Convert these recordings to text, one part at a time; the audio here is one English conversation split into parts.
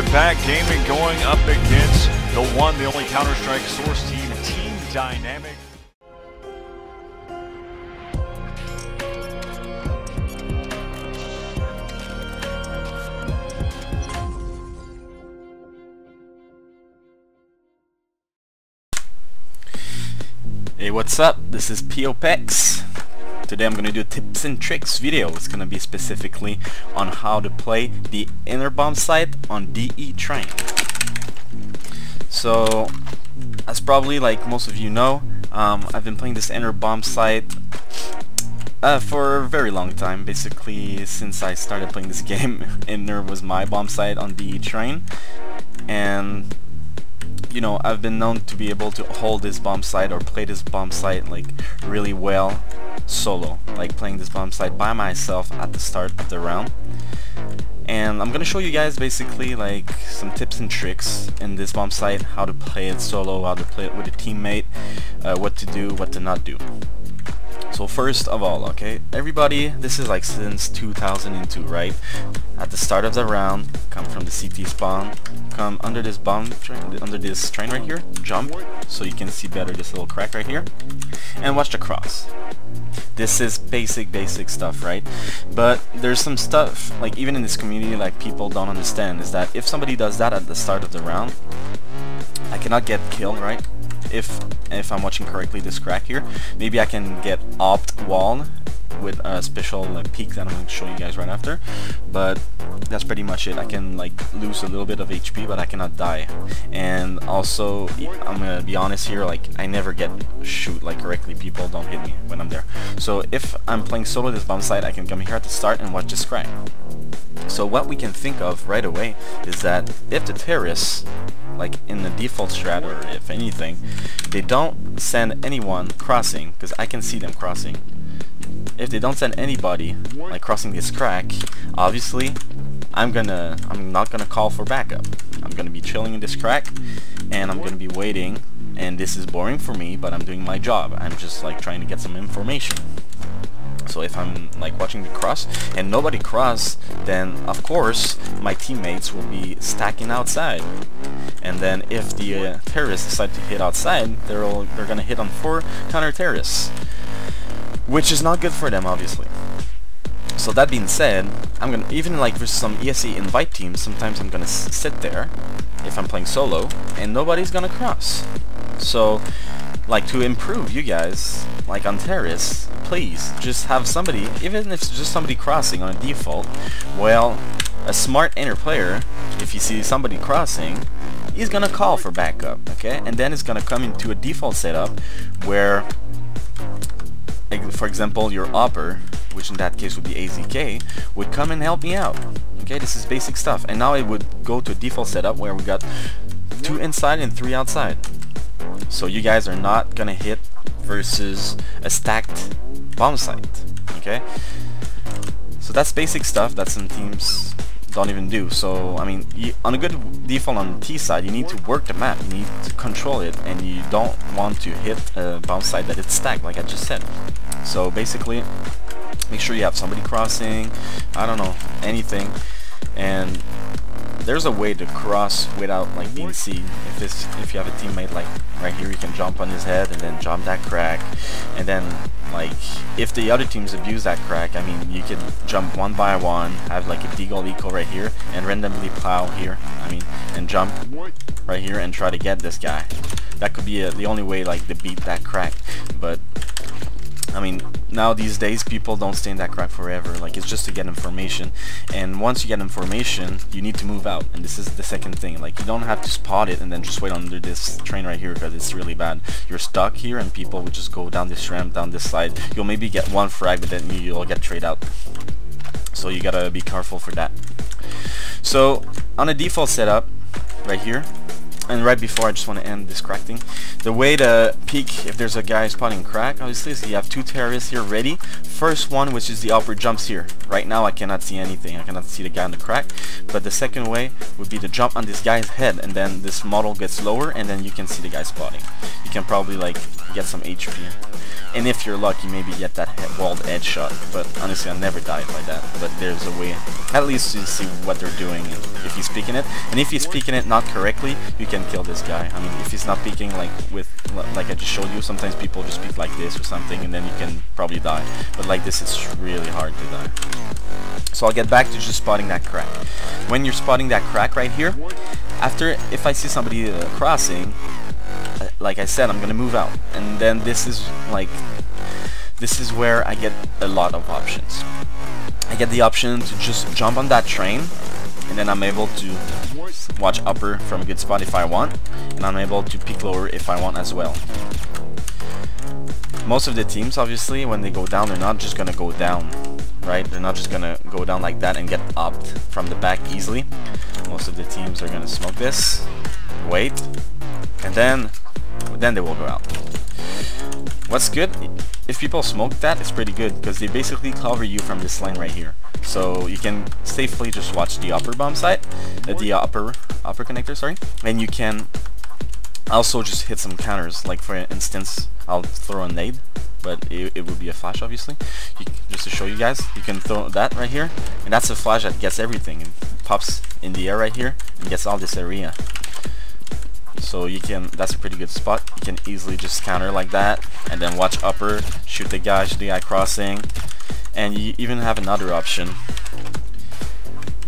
back-to-back gaming going up against the one, the only Counter-Strike source team, Team Dynamic. Hey, what's up? This is PEX. Today I'm gonna do a tips and tricks video. It's gonna be specifically on how to play the inner bomb site on DE train. So, as probably like most of you know, I've been playing this inner bomb site for a very long time. Basically, since I started playing this game, inner was my bomb site on DE train, and you know, I've been known to be able to hold this bomb site or play this bomb site like really well solo, like playing this bomb site by myself at the start of the round. And I'm gonna show you guys basically like some tips and tricks in this bomb site, how to play it solo, how to play it with a teammate, what to do, what to not do. So first of all, okay, everybody, this is like since 2002, right? At the start of the round, come from the CT spawn, come under this bomb train, under this train right here, jump, so you can see better this little crack right here, and watch the cross. This is basic stuff, right? But there's some stuff, like even in this community, like people don't understand, is that if somebody does that at the start of the round, I cannot get killed, right? If I'm watching correctly this crack here, maybe I can get opt wall with a special peak that I'm going to show you guys right after, but that's pretty much it. I can like lose a little bit of HP, but I cannot die. And also, I'm gonna be honest here, like I never get shoot like correctly. People don't hit me when I'm there. So if I'm playing solo this bomb site, I can come here at the start and watch this crack. So what we can think of right away is that if the terrorists, like in the default strat, or if anything, they don't send anyone crossing, because I can see them crossing. If they don't send anybody like crossing this crack, obviously I'm not gonna call for backup. I'm gonna be chilling in this crack and I'm gonna be waiting, and this is boring for me, but I'm doing my job. I'm just like trying to get some information. So if I'm like watching the cross and nobody cross, then of course my teammates will be stacking outside. And then if the terrorists decide to hit outside, they're gonna hit on 4 counter terrorists, which is not good for them, obviously. So that being said, I'm gonna, even like with some ESE invite teams, sometimes I'm gonna sit there if I'm playing solo and nobody's gonna cross. So like to improve you guys, like on terrorists, please just have somebody, even if it's just somebody crossing on a default, well, a smart inner player, if you see somebody crossing, he's gonna call for backup, okay? And then it's gonna come into a default setup where, for example, your opper, which in that case would be AZK, would come and help me out. Okay, this is basic stuff. And now it would go to a default setup where we got 2 inside and 3 outside. So you guys are not gonna hit versus a stacked bomb site. Okay? So that's basic stuff that some teams don't even do. So I mean, on a good default on the T side, you need to work the map, you need to control it, and you don't want to hit a bomb site that it's stacked, like I just said. So basically, make sure you have somebody crossing, I don't know, anything, and there's a way to cross without like being seen. If you have a teammate like right here, you can jump on his head and then jump that crack, and then like if the other teams abuse that crack, I mean, you can jump one by one, have like a deagle eco right here, and randomly plow here, I mean, and jump right here and try to get this guy. That could be the only way like to beat that crack. But I mean, now these days people don't stay in that crack forever. Like, it's just to get information, and once you get information, you need to move out. And this is the second thing. Like, you don't have to spot it and then just wait under this train right here, because it's really bad. You're stuck here and people will just go down this ramp, down this side. You'll maybe get one frag, but then you'll get trade out. So you gotta be careful for that. So on a default setup right here, And right before, I just want to end this crack thing. The way to peek if there's a guy spotting crack, obviously, is you have two terrorists here ready. First one, which is the upper, jumps here. Right now, I cannot see anything. I cannot see the guy on the crack. But the second way would be to jump on this guy's head, and then this model gets lower, and then you can see the guy spotting. You can probably like get some HP. And if you're lucky, maybe get that walled edge shot. But honestly, I never died by that. But there's a way, at least to see what they're doing and if he's peeking it. And if he's peeking it not correctly, you can kill this guy. I mean, if he's not peeking like I just showed you, sometimes people just peek like this or something, and then you can probably die. But like this, it's really hard to die. So I'll get back to just spotting that crack. When you're spotting that crack right here, after, if I see somebody crossing, like I said, I'm gonna move out, and then this is where I get a lot of options. I get the option to just jump on that train, and then I'm able to watch upper from a good spot if I want, and I'm able to peek lower if I want as well. Most of the teams, obviously, when they go down, they're not just gonna go down, right? They're not just gonna go down like that and get upped from the back easily. Most of the teams are gonna smoke this, wait, and then they will go out. What's good, if people smoke that, it's pretty good, because they basically cover you from this line right here. So you can safely just watch the upper bomb site, the upper connector, sorry, and you can also just hit some counters. Like for instance, I'll throw a nade, but it would be a flash, obviously. Just to show you guys, you can throw that right here, and that's a flash that gets everything. It pops in the air right here and gets all this area. So you can, that's a pretty good spot. You can easily just counter like that, and then watch upper, shoot the guy crossing. And you even have another option.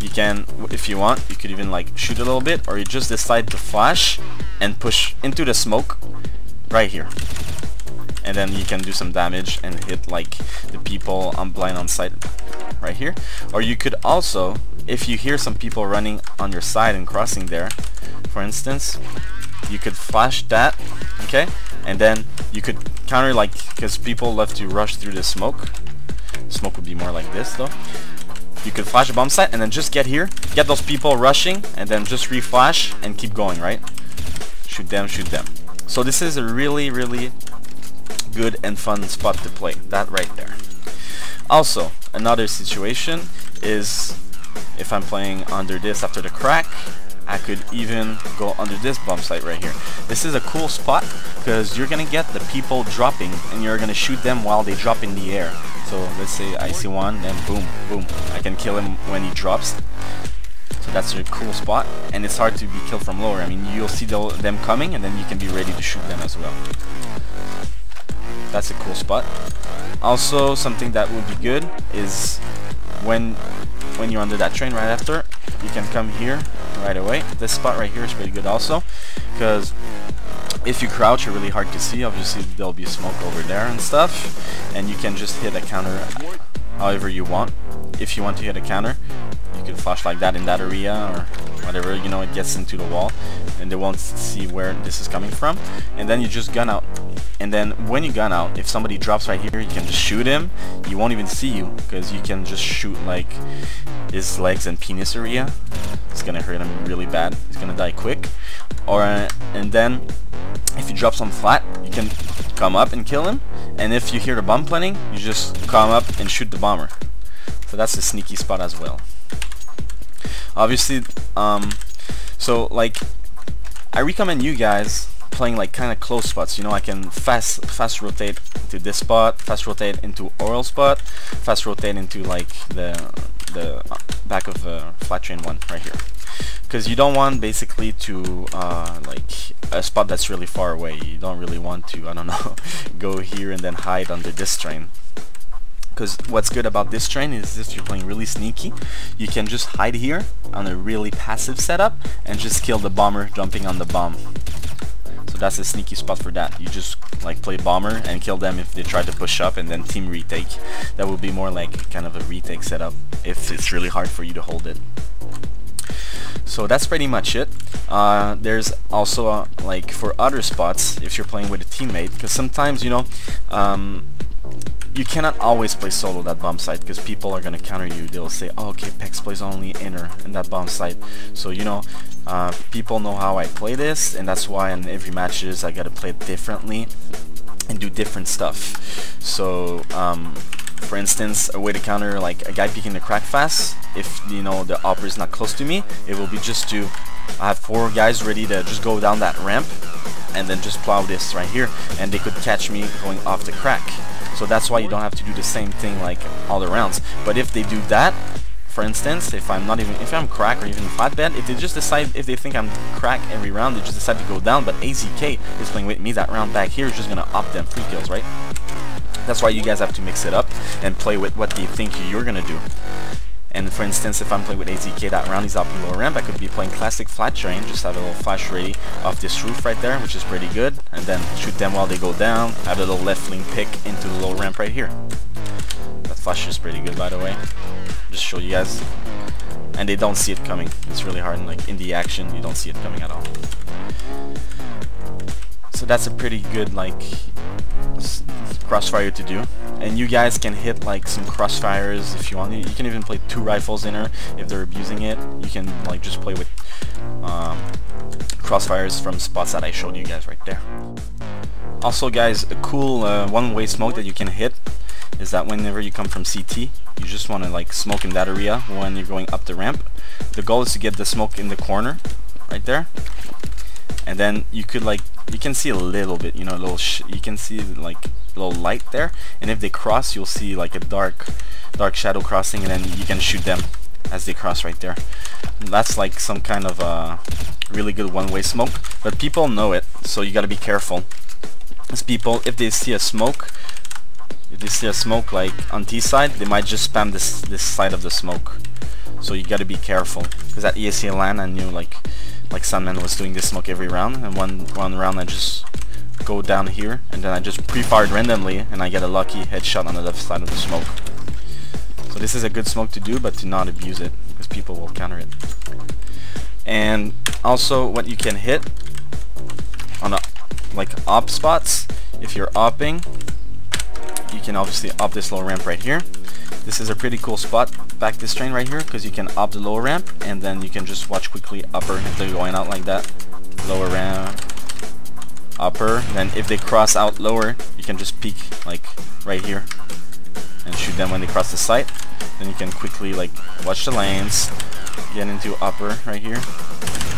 You can, if you want, you could even like shoot a little bit, or you just decide to flash and push into the smoke right here. And then you can do some damage and hit like the people on blind on sight right here. Or you could also, if you hear some people running on your side and crossing there, for instance, you could flash that, okay, and then you could counter, like, because people love to rush through the smoke. Smoke would be more like this though. You could flash a bomb site and then just get here, get those people rushing, and then just reflash and keep going, right? Shoot them, shoot them. So this is a really, really good and fun spot to play, that right there. Also, another situation is if I'm playing under this after the crack, I could even go under this bomb site right here. This is a cool spot because you're gonna get the people dropping and you're gonna shoot them while they drop in the air. So let's say I see one, then boom, boom, I can kill him when he drops. So that's a cool spot, and it's hard to be killed from lower. I mean, you'll see them coming, and then you can be ready to shoot them as well. That's a cool spot. Also, something that would be good is when you're under that train right after, you can come here right away. This spot right here is pretty good also, because if you crouch, you're really hard to see. Obviously, there'll be smoke over there and stuff, and you can just hit a counter however you want. If you want to hit a counter, you can flash like that in that area or whatever, you know, it gets into the wall and they won't see where this is coming from, and then you just gun out. And then when you gun out, if somebody drops right here, you can just shoot him. He won't even see you because you can just shoot like his legs and penis area. It's gonna hurt him really bad. He's gonna die quick. Or and then if he drops on flat, you can come up and kill him. And if you hear the bomb planning, you just come up and shoot the bomber. So that's a sneaky spot as well. Obviously, so like I recommend you guys playing like kind of close spots. You know, I can fast rotate to this spot, fast rotate into oral spot, fast rotate into like the back of flat train one right here. Because you don't want basically to like a spot that's really far away. You don't really want to, I don't know, go here and then hide under this train. Because what's good about this train is if you're playing really sneaky, you can just hide here on a really passive setup and just kill the bomber jumping on the bomb. So that's a sneaky spot for that. You just like play bomber and kill them if they try to push up, and then team retake. That would be more like kind of a retake setup if it's really hard for you to hold it. So that's pretty much it. There's also like for other spots, if you're playing with a teammate, because sometimes, you know, you cannot always play solo that bomb site because people are gonna counter you. They'll say, oh, okay, PEX plays only inner in that bomb site. So you know, people know how I play this, and that's why in every matches I gotta play it differently and do different stuff. So for instance, a way to counter like a guy peeking the crack fast, if you know the upper is not close to me, it will be just to I have 4 guys ready to just go down that ramp and then just plow this right here, and they could catch me going off the crack. So that's why you don't have to do the same thing like all the rounds. But if they do that, for instance, if I'm crack or even flatbed, if they just decide, if they think I'm crack every round, they just decide to go down, but AZK is playing with me, that round back here is just gonna up them 3 kills, right? That's why you guys have to mix it up and play with what they think you're gonna do. And for instance, if I'm playing with AZK that round, he's up in lower ramp, I could be playing classic flat terrain, just have a little flash ready off this roof right there, which is pretty good, and then shoot them while they go down, have a little left fling pick into the low ramp right here. That flash is pretty good, by the way. Just show you guys. And they don't see it coming. It's really hard, and like in the action, you don't see it coming at all. So that's a pretty good like crossfire to do, and you guys can hit like some crossfires if you want. You can even play 2 rifles in her if they're abusing it. You can like just play with crossfires from spots that I showed you guys right there. Also guys, a cool one-way smoke that you can hit is that whenever you come from CT, you just want to like smoke in that area when you're going up the ramp. The goal is to get the smoke in the corner right there, and then you could like, you can see a little bit, you know, a little you can see like a little light there, and if they cross, you'll see like a dark shadow crossing, and then you can shoot them as they cross right there. And that's like some kind of really good one-way smoke, but people know it, so you got to be careful. As people, if they see a smoke, like on T side, they might just spam this side of the smoke. So you got to be careful, because at ESC LAN I knew like Sunman was doing this smoke every round, and one round I just go down here and then I just pre-fired randomly and I get a lucky headshot on the left side of the smoke. So this is a good smoke to do, but to not abuse it, because people will counter it. And also what you can hit on like op spots, if you're opping, you can obviously op this low ramp right here. This is a pretty cool spot, back this train right here, because you can op the lower ramp and then you can just watch quickly upper if they're going out like that. Lower ramp, upper, then if they cross out lower, you can just peek like right here and shoot them when they cross the site. Then you can quickly like watch the lanes, get into upper right here,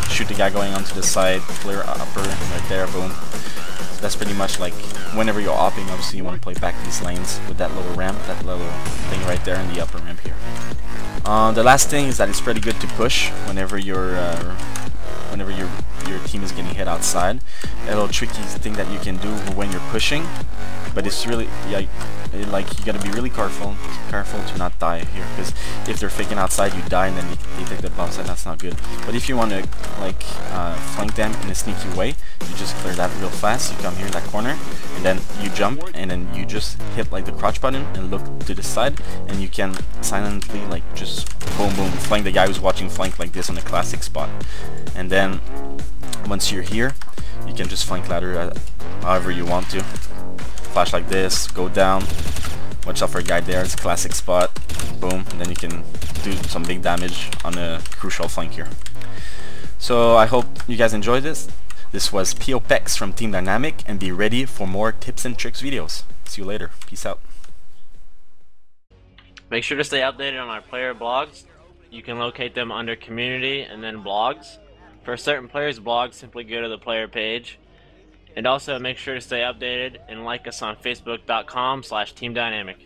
shoot the guy going onto the side, clear upper right there, boom. So that's pretty much like whenever you're opping, obviously you want to play back these lanes with that lower ramp, that little thing right there, and the upper ramp here. The last thing is that it's pretty good to push whenever your team is getting hit outside. A little tricky thing that you can do when you're pushing, but it's really, yeah, like you gotta be really careful to not die here, because if they're faking outside, you die and then they take the bomb side. That's not good. But if you want to like flank them in a sneaky way, you just clear that real fast. You come here in that corner and then you jump and then you just hit like the crouch button and look to the side, and you can silently like just boom boom flank the guy who's watching flank like this on a classic spot. And then once you're here, you can just flank ladder however you want to. Flash like this, go down, watch out for a guy there, it's a classic spot, boom, and then you can do some big damage on a crucial flank here. So I hope you guys enjoyed this. This was PEX from Team Dynamic, and be ready for more tips and tricks videos. See you later. Peace out. Make sure to stay updated on our player blogs. You can locate them under community and then blogs. For certain players' blogs, simply go to the player page. And also make sure to stay updated and like us on facebook.com/teamdynamic.